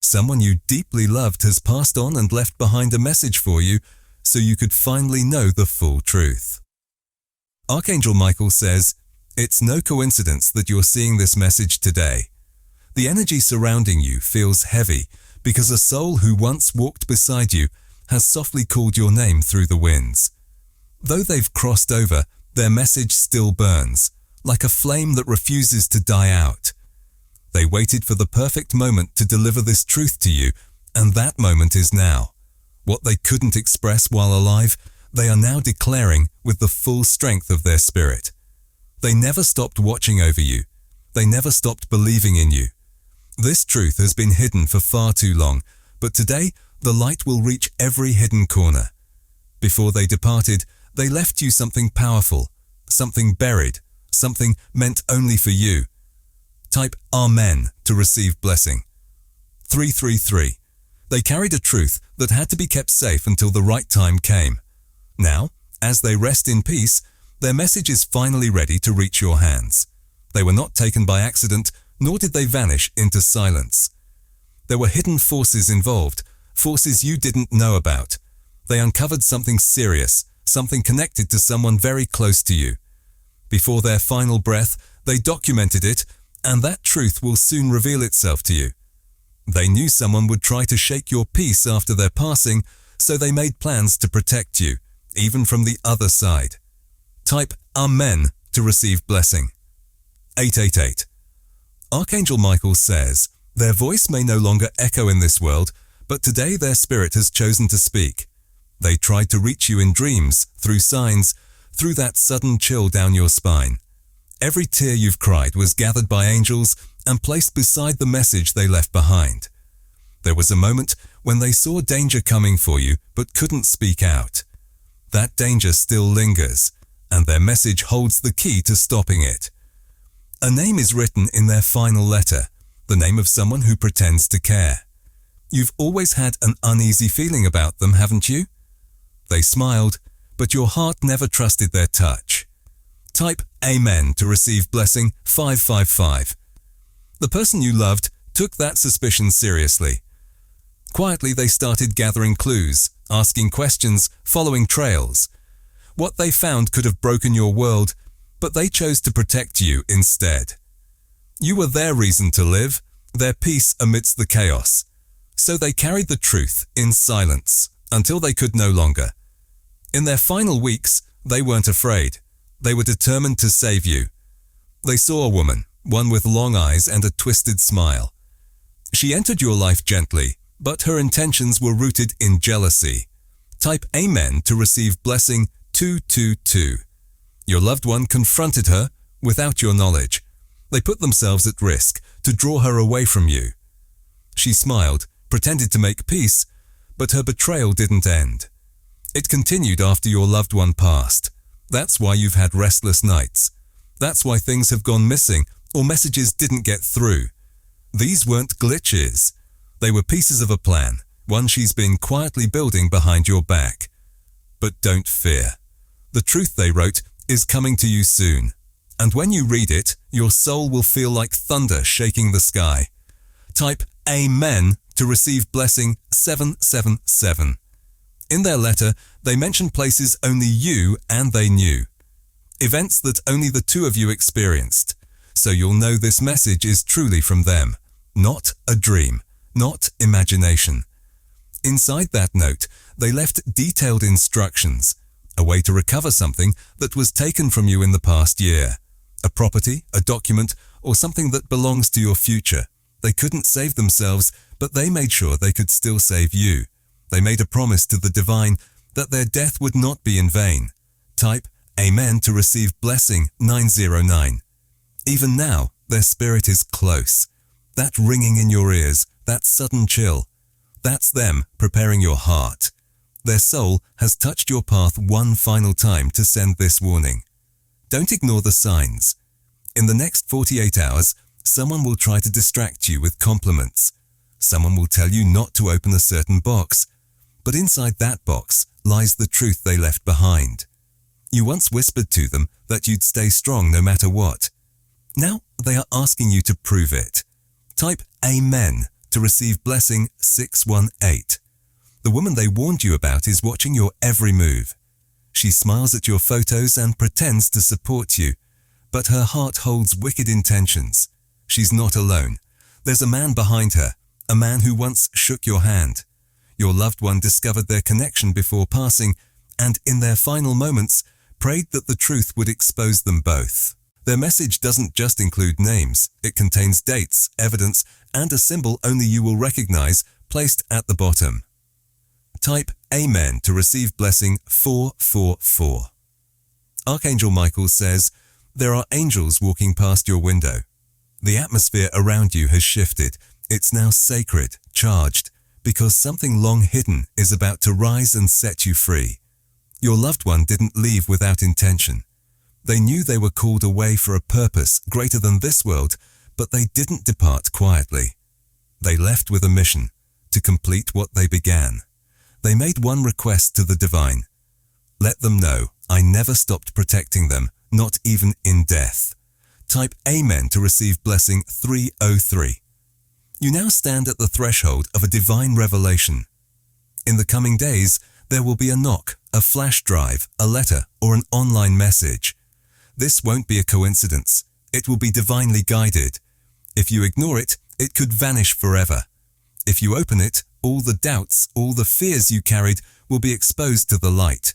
Someone you deeply loved has passed on and left behind a message for you so you could finally know the full truth. Archangel Michael says, "It's no coincidence that you're seeing this message today. The energy surrounding you feels heavy because a soul who once walked beside you has softly called your name through the winds. Though they've crossed over, their message still burns, like a flame that refuses to die out. They waited for the perfect moment to deliver this truth to you, and that moment is now. What they couldn't express while alive, they are now declaring with the full strength of their spirit. They never stopped watching over you. They never stopped believing in you. This truth has been hidden for far too long, but today the light will reach every hidden corner. Before they departed, they left you something powerful, something buried, something meant only for you. Type Amen to receive blessing. 333. They carried a truth that had to be kept safe until the right time came. Now, as they rest in peace, their message is finally ready to reach your hands. They were not taken by accident, nor did they vanish into silence. There were hidden forces involved, forces you didn't know about. They uncovered something serious, something connected to someone very close to you. Before their final breath, they documented it, and that truth will soon reveal itself to you. They knew someone would try to shake your peace after their passing, so they made plans to protect you, even from the other side. Type Amen to receive blessing. 888. Archangel Michael says, their voice may no longer echo in this world, but today their spirit has chosen to speak. They tried to reach you in dreams, through signs, through that sudden chill down your spine. Every tear you've cried was gathered by angels and placed beside the message they left behind. There was a moment when they saw danger coming for you but couldn't speak out. That danger still lingers, and their message holds the key to stopping it. A name is written in their final letter, the name of someone who pretends to care. You've always had an uneasy feeling about them, haven't you? They smiled, but your heart never trusted their touch. Type Amen to receive blessing. 555. The person you loved took that suspicion seriously. Quietly they started gathering clues, asking questions, following trails. What they found could have broken your world, but they chose to protect you instead. You were their reason to live, their peace amidst the chaos. So they carried the truth in silence until they could no longer. In their final weeks, they weren't afraid. They were determined to save you. They saw a woman, one with long eyes and a twisted smile. She entered your life gently, but her intentions were rooted in jealousy. Type Amen to receive blessing. 222. Your loved one confronted her without your knowledge. They put themselves at risk to draw her away from you. She smiled, pretended to make peace, but her betrayal didn't end. It continued after your loved one passed. That's why you've had restless nights. That's why things have gone missing or messages didn't get through. These weren't glitches. They were pieces of a plan, one she's been quietly building behind your back. But don't fear. The truth they wrote is coming to you soon. And when you read it, your soul will feel like thunder shaking the sky. Type Amen to receive blessing. 777. In their letter, they mention places only you and they knew. Events that only the two of you experienced. So you'll know this message is truly from them. Not a dream. Not imagination. Inside that note, they left detailed instructions. A way to recover something that was taken from you in the past year. A property, a document, or something that belongs to your future. They couldn't save themselves, but they made sure they could still save you. They made a promise to the divine that their death would not be in vain. Type Amen to receive blessing. 909. Even now, their spirit is close. That ringing in your ears, that sudden chill, that's them preparing your heart. Their soul has touched your path one final time to send this warning. Don't ignore the signs. In the next 48 hours, someone will try to distract you with compliments. Someone will tell you not to open a certain box, but inside that box lies the truth they left behind. You once whispered to them that you'd stay strong no matter what. Now they are asking you to prove it. Type Amen to receive blessing 618. The woman they warned you about is watching your every move. She smiles at your photos and pretends to support you, but her heart holds wicked intentions. She's not alone. There's a man behind her, a man who once shook your hand. Your loved one discovered their connection before passing, and in their final moments, prayed that the truth would expose them both. Their message doesn't just include names, it contains dates, evidence, and a symbol only you will recognize placed at the bottom. Type Amen to receive blessing 444. Archangel Michael says, there are angels walking past your window. The atmosphere around you has shifted. It's now sacred, charged, because something long hidden is about to rise and set you free. Your loved one didn't leave without intention. They knew they were called away for a purpose greater than this world, but they didn't depart quietly. They left with a mission, to complete what they began. They made one request to the divine. Let them know I never stopped protecting them, not even in death. Type Amen to receive blessing 303. You now stand at the threshold of a divine revelation. In the coming days, there will be a knock, a flash drive, a letter, or an online message. This won't be a coincidence. It will be divinely guided. If you ignore it, it could vanish forever. If you open it, all the doubts, all the fears you carried will be exposed to the light.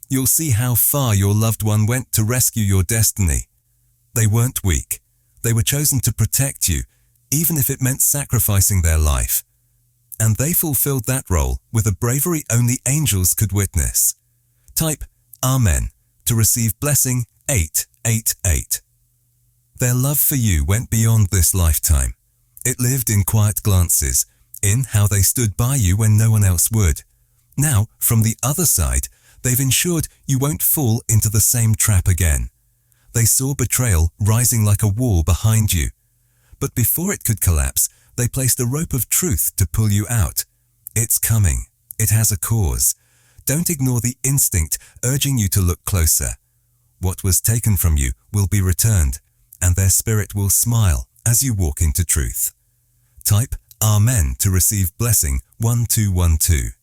You'll see how far your loved one went to rescue your destiny. They weren't weak. They were chosen to protect you, even if it meant sacrificing their life. And they fulfilled that role with a bravery only angels could witness. Type Amen to receive blessing 888. Their love for you went beyond this lifetime. It lived in quiet glances, in how they stood by you when no one else would. Now, from the other side, they've ensured you won't fall into the same trap again. They saw betrayal rising like a wall behind you. But before it could collapse, they placed a rope of truth to pull you out. It's coming. It has a cause. Don't ignore the instinct urging you to look closer. What was taken from you will be returned, and their spirit will smile as you walk into truth. Type Amen to receive blessing 1212.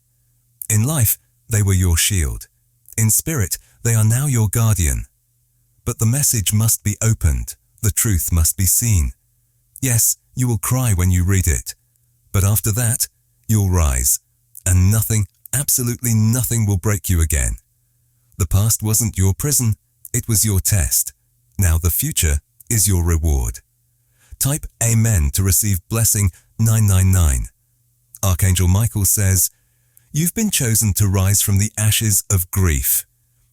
In life, they were your shield. In spirit, they are now your guardian. But the message must be opened. The truth must be seen. Yes, you will cry when you read it. But after that, you'll rise. And nothing, absolutely nothing will break you again. The past wasn't your prison, it was your test. Now the future is your reward. Type Amen to receive blessing 999. Archangel Michael says, you've been chosen to rise from the ashes of grief.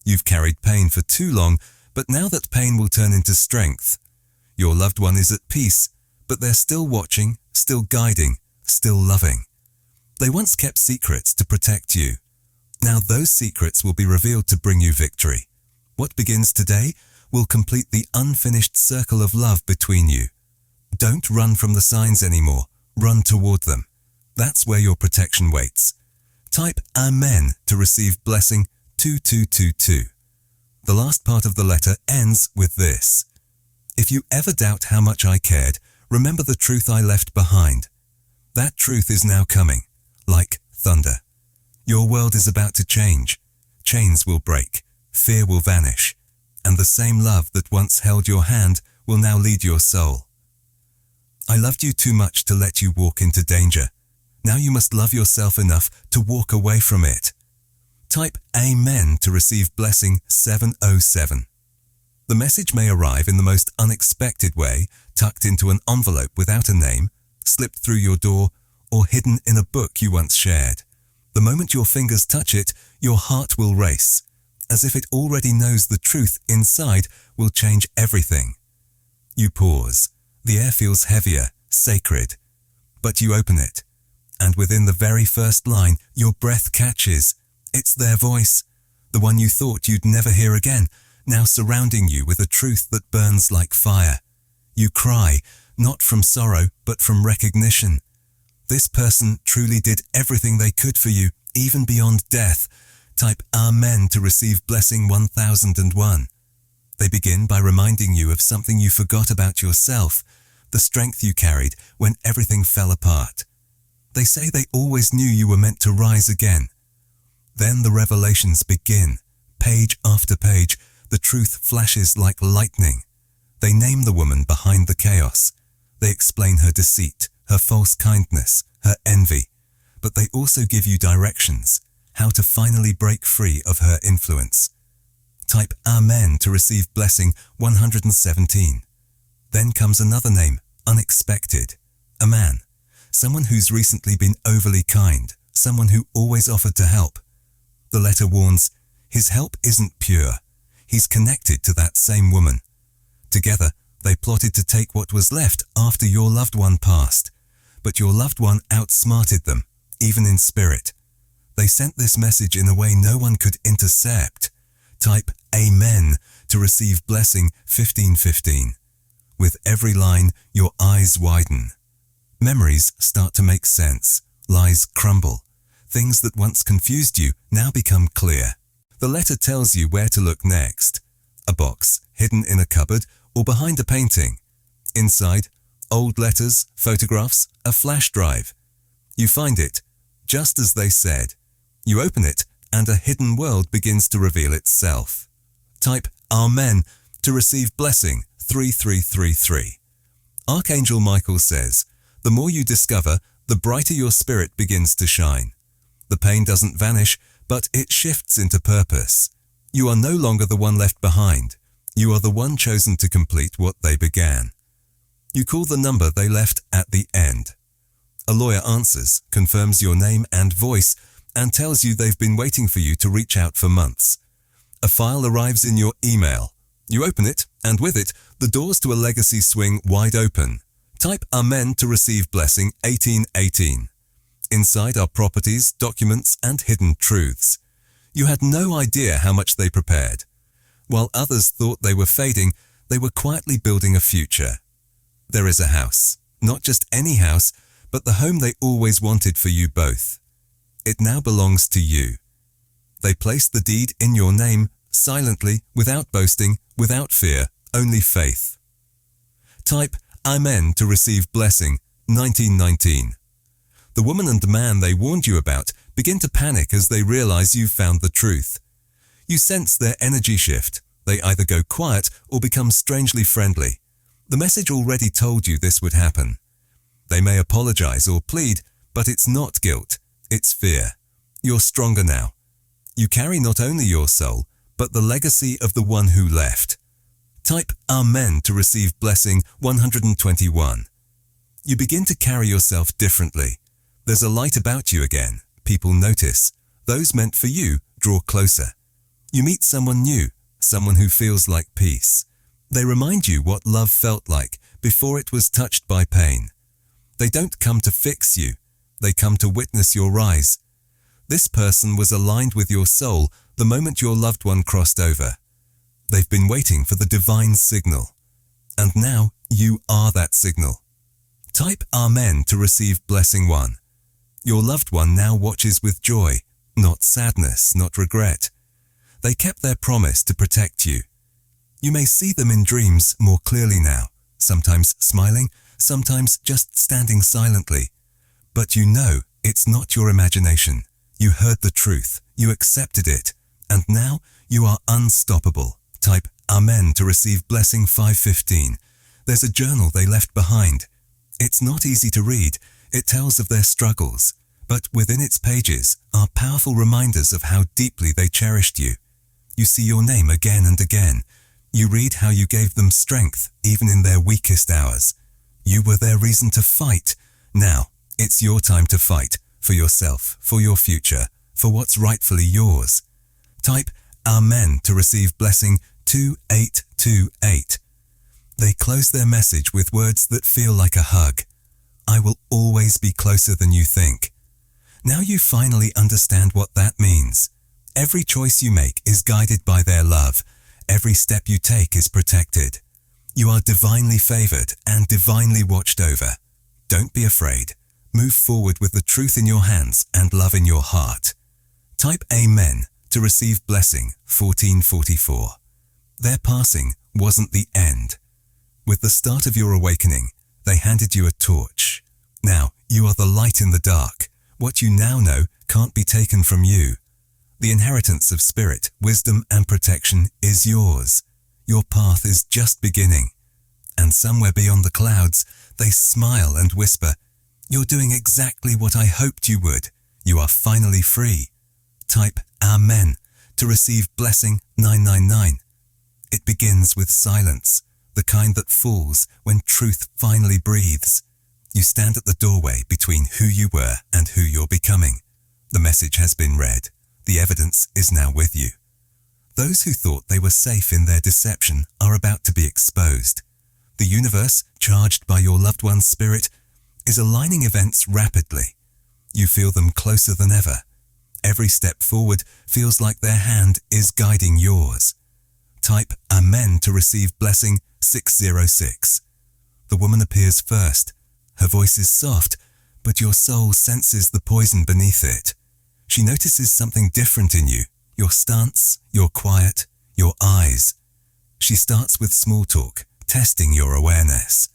You've carried pain for too long, but now that pain will turn into strength. Your loved one is at peace, but they're still watching, still guiding, still loving. They once kept secrets to protect you. Now those secrets will be revealed to bring you victory. What begins today will complete the unfinished circle of love between you. Don't run from the signs anymore. Run toward them. That's where your protection waits. Type Amen to receive blessing 2222. The last part of the letter ends with this. If you ever doubt how much I cared, remember the truth I left behind. That truth is now coming, like thunder. Your world is about to change. Chains will break, fear will vanish, and the same love that once held your hand will now lead your soul. I loved you too much to let you walk into danger. Now you must love yourself enough to walk away from it. Type Amen to receive blessing 707. The message may arrive in the most unexpected way, tucked into an envelope without a name, slipped through your door, or hidden in a book you once shared. The moment your fingers touch it, your heart will race, as if it already knows the truth inside will change everything. You pause. The air feels heavier, sacred. But you open it, and within the very first line, your breath catches. It's their voice, the one you thought you'd never hear again, now surrounding you with a truth that burns like fire. You cry, not from sorrow, but from recognition. This person truly did everything they could for you, even beyond death. Type Amen to receive blessing 1001. They begin by reminding you of something you forgot about yourself, the strength you carried when everything fell apart. They say they always knew you were meant to rise again. Then the revelations begin. Page after page, the truth flashes like lightning. They name the woman behind the chaos. They explain her deceit, her false kindness, her envy. But they also give you directions, how to finally break free of her influence. Type Amen to receive blessing 117. Then comes another name, Unexpected. A man, someone who's recently been overly kind, someone who always offered to help. The letter warns, his help isn't pure. He's connected to that same woman. Together, they plotted to take what was left after your loved one passed. But your loved one outsmarted them, even in spirit. They sent this message in a way no one could intercept. Type Amen to receive blessing 1515. With every line, your eyes widen. Memories start to make sense. Lies crumble. Things that once confused you now become clear. The letter tells you where to look next. A box, hidden in a cupboard, or behind a painting. Inside, old letters, photographs, a flash drive. You find it, just as they said. You open it, and a hidden world begins to reveal itself. Type Amen to receive blessing 3333. Archangel Michael says, the more you discover, the brighter your spirit begins to shine. The pain doesn't vanish, but it shifts into purpose. You are no longer the one left behind. You are the one chosen to complete what they began. You call the number they left at the end. A lawyer answers, confirms your name and voice, and tells you they've been waiting for you to reach out for months. A file arrives in your email. You open it, and with it, the doors to a legacy swing wide open. Type Amen to receive blessing 1818. Inside are properties, documents, and hidden truths. You had no idea how much they prepared. While others thought they were fading, they were quietly building a future. There is a house, not just any house, but the home they always wanted for you both. It now belongs to you. They placed the deed in your name, silently, without boasting, without fear, only faith. Type Amen to receive blessing 1919. The woman and man they warned you about begin to panic as they realize you've found the truth. You sense their energy shift. They either go quiet or become strangely friendly. The message already told you this would happen. They may apologize or plead, but it's not guilt, it's fear. You're stronger now. You carry not only your soul, but the legacy of the one who left. Type Amen to receive blessing 121. You begin to carry yourself differently. There's a light about you again. People notice. Those meant for you draw closer. You meet someone new, someone who feels like peace. They remind you what love felt like before it was touched by pain. They don't come to fix you. They come to witness your rise. This person was aligned with your soul the moment your loved one crossed over. They've been waiting for the divine signal. And now you are that signal. Type Amen to receive blessing 1. Your loved one now watches with joy, not sadness, not regret. They kept their promise to protect you. You may see them in dreams more clearly now, sometimes smiling, sometimes just standing silently. But you know it's not your imagination. You heard the truth, you accepted it, and now you are unstoppable. Type Amen to receive blessing 515. There's a journal they left behind. It's not easy to read. It tells of their struggles, but within its pages are powerful reminders of how deeply they cherished you. You see your name again and again. You read how you gave them strength, even in their weakest hours. You were their reason to fight. Now, it's your time to fight, for yourself, for your future, for what's rightfully yours. Type Amen to receive blessing 2828. They close their message with words that feel like a hug. I will always be closer than you think. Now you finally understand what that means. Every choice you make is guided by their love. Every step you take is protected. You are divinely favored and divinely watched over. Don't be afraid. Move forward with the truth in your hands and love in your heart. Type Amen to receive blessing 1444. Their passing wasn't the end. With the start of your awakening, they handed you a torch. Now, you are the light in the dark. What you now know can't be taken from you. The inheritance of spirit, wisdom, and protection is yours. Your path is just beginning. And somewhere beyond the clouds, they smile and whisper, "You're doing exactly what I hoped you would. You are finally free." Type Amen to receive blessing 999. It begins with silence, the kind that falls when truth finally breathes. You stand at the doorway between who you were and who you're becoming. The message has been read. The evidence is now with you. Those who thought they were safe in their deception are about to be exposed. The universe, charged by your loved one's spirit, is aligning events rapidly. You feel them closer than ever. Every step forward feels like their hand is guiding yours. Type Amen to receive blessing 606. The woman appears first. Her voice is soft, but your soul senses the poison beneath it. She notices something different in you, your stance, your quiet, your eyes. She starts with small talk, testing your awareness.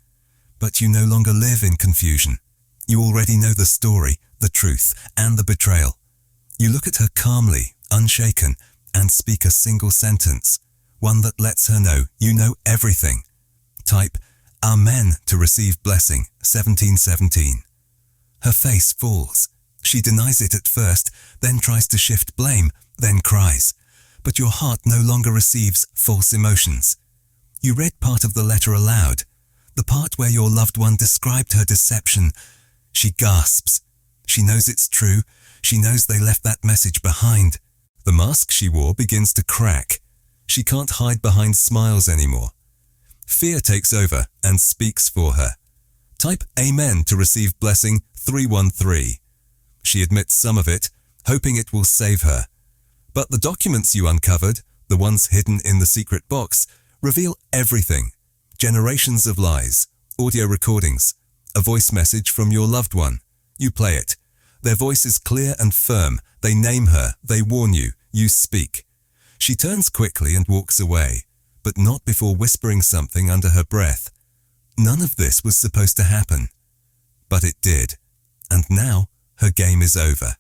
But you no longer live in confusion. You already know the story, the truth, and the betrayal. You look at her calmly, unshaken, and speak a single sentence, one that lets her know you know everything. Type Amen to receive blessing 1717. Her face falls. She denies it at first, then tries to shift blame, then cries. But your heart no longer receives false emotions. You read part of the letter aloud, the part where your loved one described her deception. She gasps. She knows it's true. She knows they left that message behind. The mask she wore begins to crack. She can't hide behind smiles anymore. Fear takes over and speaks for her. Type Amen to receive blessing 313. She admits some of it, hoping it will save her. But the documents you uncovered, the ones hidden in the secret box, reveal everything. Generations of lies, audio recordings, a voice message from your loved one. You play it. Their voice is clear and firm. They name her. They warn you. You speak. She turns quickly and walks away, but not before whispering something under her breath. None of this was supposed to happen. But it did. And now her game is over.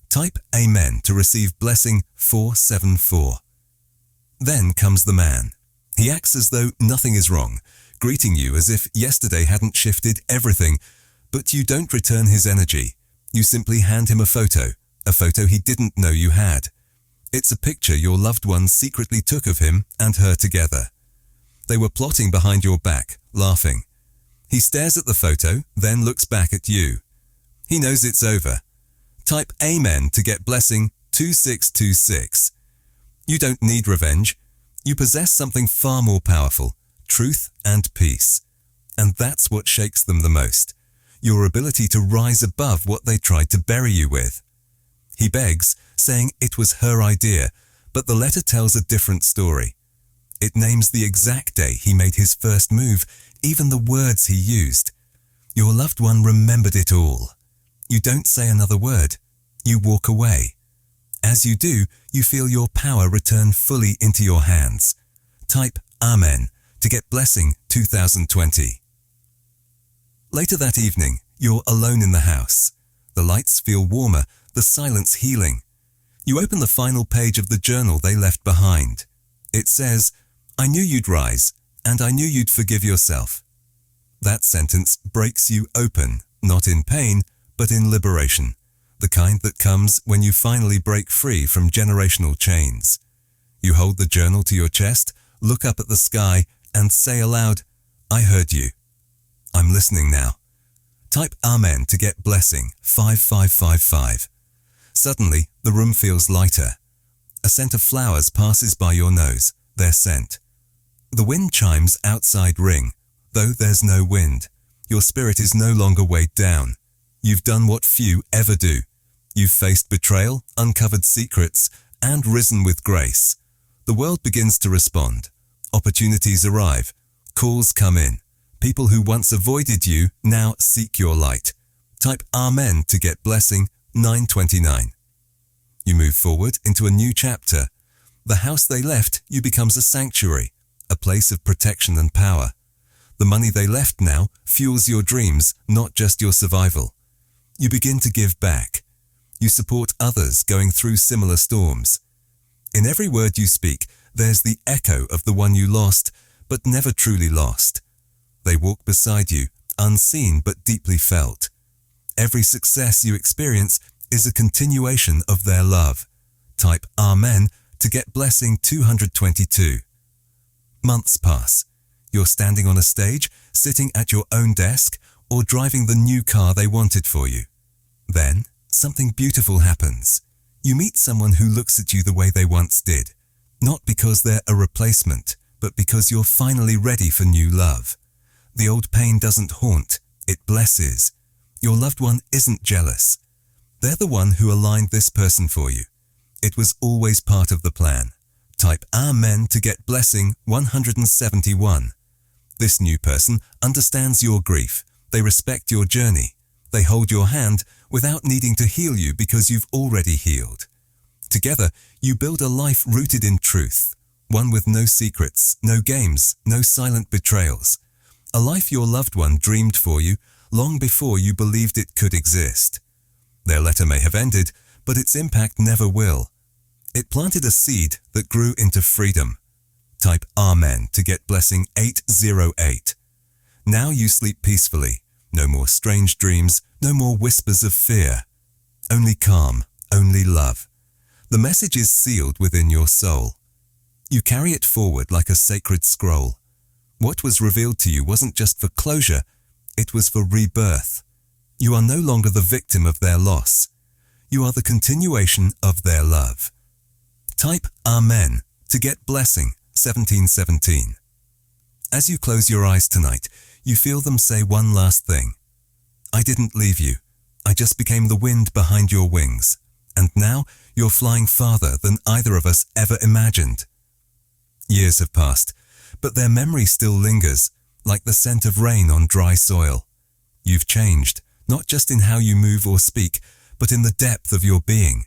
Type Amen to receive blessing 474. Then comes the man. He acts as though nothing is wrong, greeting you as if yesterday hadn't shifted everything, but you don't return his energy. You simply hand him a photo he didn't know you had. It's a picture your loved one secretly took of him and her together. They were plotting behind your back, laughing. He stares at the photo, then looks back at you. He knows it's over. Type Amen to get blessing 2626. You don't need revenge. You possess something far more powerful, truth and peace. And that's what shakes them the most. Your ability to rise above what they tried to bury you with. He begs, saying it was her idea, but the letter tells a different story. It names the exact day he made his first move, even the words he used. Your loved one remembered it all. You don't say another word. You walk away. As you do, you feel your power return fully into your hands. Type Amen to get blessing 2020. Later that evening, you're alone in the house. The lights feel warmer, the silence healing. You open the final page of the journal they left behind. It says, "I knew you'd rise, and I knew you'd forgive yourself." That sentence breaks you open, not in pain, but in liberation, the kind that comes when you finally break free from generational chains. You hold the journal to your chest, look up at the sky, and say aloud, "I heard you. I'm listening now." Type Amen to get blessing 5555. Suddenly, the room feels lighter. A scent of flowers passes by your nose, their scent. The wind chimes outside ring, though there's no wind. Your spirit is no longer weighed down. You've done what few ever do. You've faced betrayal, uncovered secrets, and risen with grace. The world begins to respond. Opportunities arrive. Calls come in. People who once avoided you now seek your light. Type Amen to get blessing 929. You move forward into a new chapter. The house they left you becomes a sanctuary, a place of protection and power. The money they left now fuels your dreams, not just your survival. You begin to give back. You support others going through similar storms. In every word you speak, there's the echo of the one you lost, but never truly lost. They walk beside you, unseen but deeply felt. Every success you experience is a continuation of their love. Type Amen to get blessing 222. Months pass. You're standing on a stage, sitting at your own desk, or driving the new car they wanted for you. Then, something beautiful happens. You meet someone who looks at you the way they once did, not because they're a replacement, but because you're finally ready for new love. The old pain doesn't haunt, it blesses. Your loved one isn't jealous. They're the one who aligned this person for you. It was always part of the plan. Type Amen to get blessing 171. This new person understands your grief. They respect your journey. They hold your hand without needing to heal you because you've already healed. Together, you build a life rooted in truth, one with no secrets, no games, no silent betrayals. A life your loved one dreamed for you long before you believed it could exist. Their letter may have ended, but its impact never will. It planted a seed that grew into freedom. Type Amen to get blessing 808. Now you sleep peacefully. No more strange dreams, no more whispers of fear. Only calm, only love. The message is sealed within your soul. You carry it forward like a sacred scroll. What was revealed to you wasn't just for closure, it was for rebirth. You are no longer the victim of their loss. You are the continuation of their love. Type Amen to get blessing 1717. As you close your eyes tonight, you feel them say one last thing. I didn't leave you. I just became the wind behind your wings. And now you're flying farther than either of us ever imagined. Years have passed, but their memory still lingers, like the scent of rain on dry soil. You've changed, not just in how you move or speak, but in the depth of your being.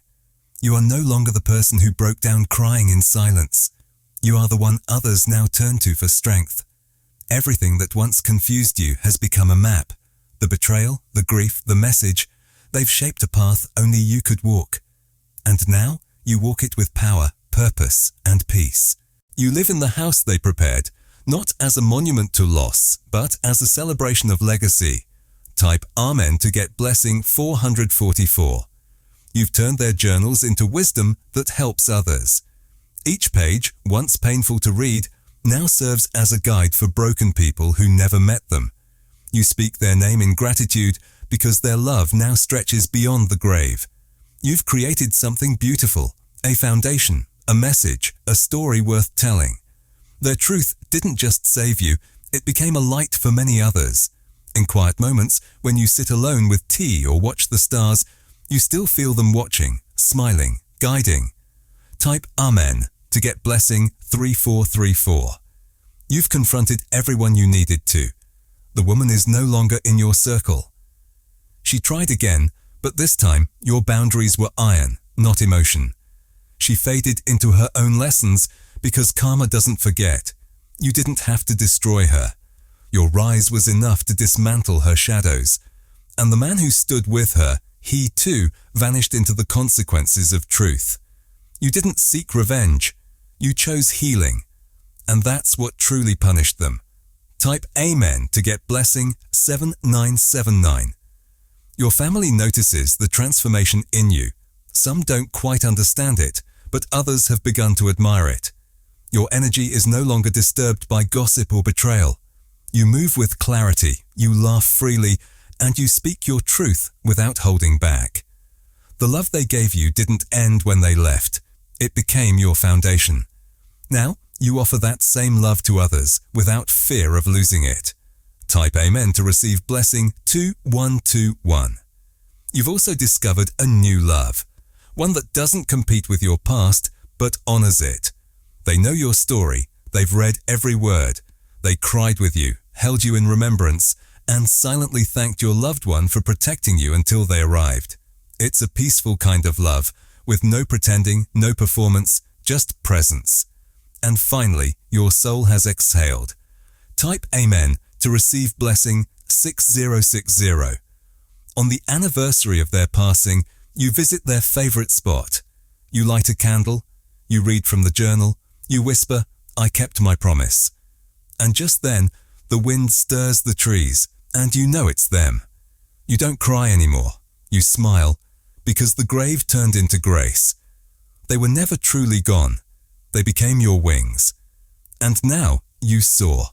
You are no longer the person who broke down crying in silence. You are the one others now turn to for strength. Everything that once confused you has become a map. The betrayal, the grief, the message, they've shaped a path only you could walk. And now you walk it with power, purpose, and peace. You live in the house they prepared, not as a monument to loss, but as a celebration of legacy. Type Amen to get blessing 444. You've turned their journals into wisdom that helps others. Each page, once painful to read, now serves as a guide for broken people who never met them. You speak their name in gratitude because their love now stretches beyond the grave. You've created something beautiful, a foundation, a message, a story worth telling. Their truth didn't just save you, it became a light for many others. In quiet moments, when you sit alone with tea or watch the stars, you still feel them watching, smiling, guiding. Type Amen to get blessing 3434. You've confronted everyone you needed to. The woman is no longer in your circle. She tried again, but this time your boundaries were iron, not emotion. She faded into her own lessons because karma doesn't forget. You didn't have to destroy her. Your rise was enough to dismantle her shadows. And the man who stood with her, he too vanished into the consequences of truth. You didn't seek revenge. You chose healing. And that's what truly punished them. Type Amen to get blessing 7979. Your family notices the transformation in you. Some don't quite understand it, but others have begun to admire it. Your energy is no longer disturbed by gossip or betrayal. You move with clarity, you laugh freely, and you speak your truth without holding back. The love they gave you didn't end when they left. It became your foundation. Now, you offer that same love to others without fear of losing it. Type Amen to receive blessing 2121. You've also discovered a new love, one that doesn't compete with your past, but honors it. They know your story, they've read every word. They cried with you, held you in remembrance, and silently thanked your loved one for protecting you until they arrived. It's a peaceful kind of love, with no pretending, no performance, just presence. And finally, your soul has exhaled. Type Amen to receive blessing 6060. On the anniversary of their passing, you visit their favorite spot. You light a candle, you read from the journal, you whisper, "I kept my promise." And just then, the wind stirs the trees, and you know it's them. You don't cry anymore. You smile, because the grave turned into grace. They were never truly gone. They became your wings. And now you soar.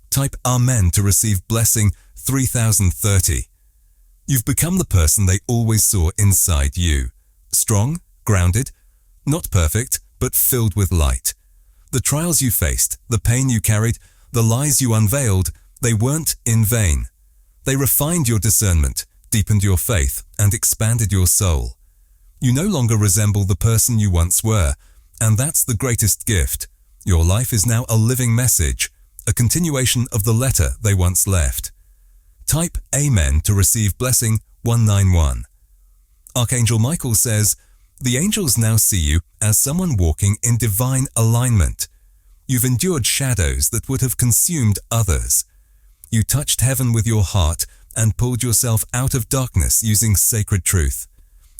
Type Amen to receive blessing 3030. You've become the person they always saw inside you. Strong, grounded, not perfect, but filled with light. The trials you faced, the pain you carried, the lies you unveiled, they weren't in vain. They refined your discernment, deepened your faith, and expanded your soul. You no longer resemble the person you once were, and that's the greatest gift. Your life is now a living message, a continuation of the letter they once left. Type Amen to receive blessing 191. Archangel Michael says, "The angels now see you as someone walking in divine alignment. You've endured shadows that would have consumed others. You touched heaven with your heart and pulled yourself out of darkness using sacred truth.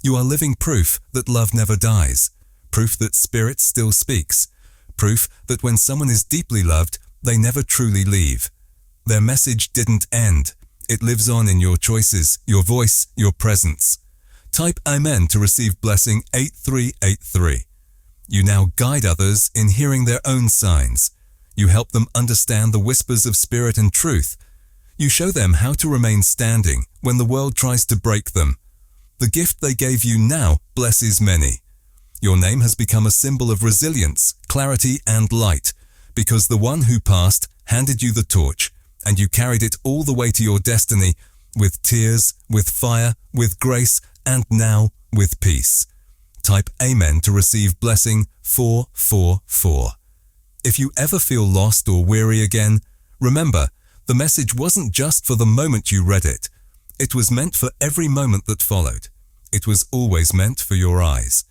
You are living proof that love never dies, proof that spirit still speaks, proof that when someone is deeply loved, they never truly leave. Their message didn't end. It lives on in your choices, your voice, your presence." Type Amen to receive blessing 8383. You now guide others in hearing their own signs. You help them understand the whispers of spirit and truth. You show them how to remain standing when the world tries to break them. The gift they gave you now blesses many. Your name has become a symbol of resilience, clarity, and light, because the one who passed handed you the torch, and you carried it all the way to your destiny, with tears, with fire, with grace, and now with peace. Type Amen to receive blessing 444. If you ever feel lost or weary again, remember, the message wasn't just for the moment you read it. It was meant for every moment that followed. It was always meant for your eyes.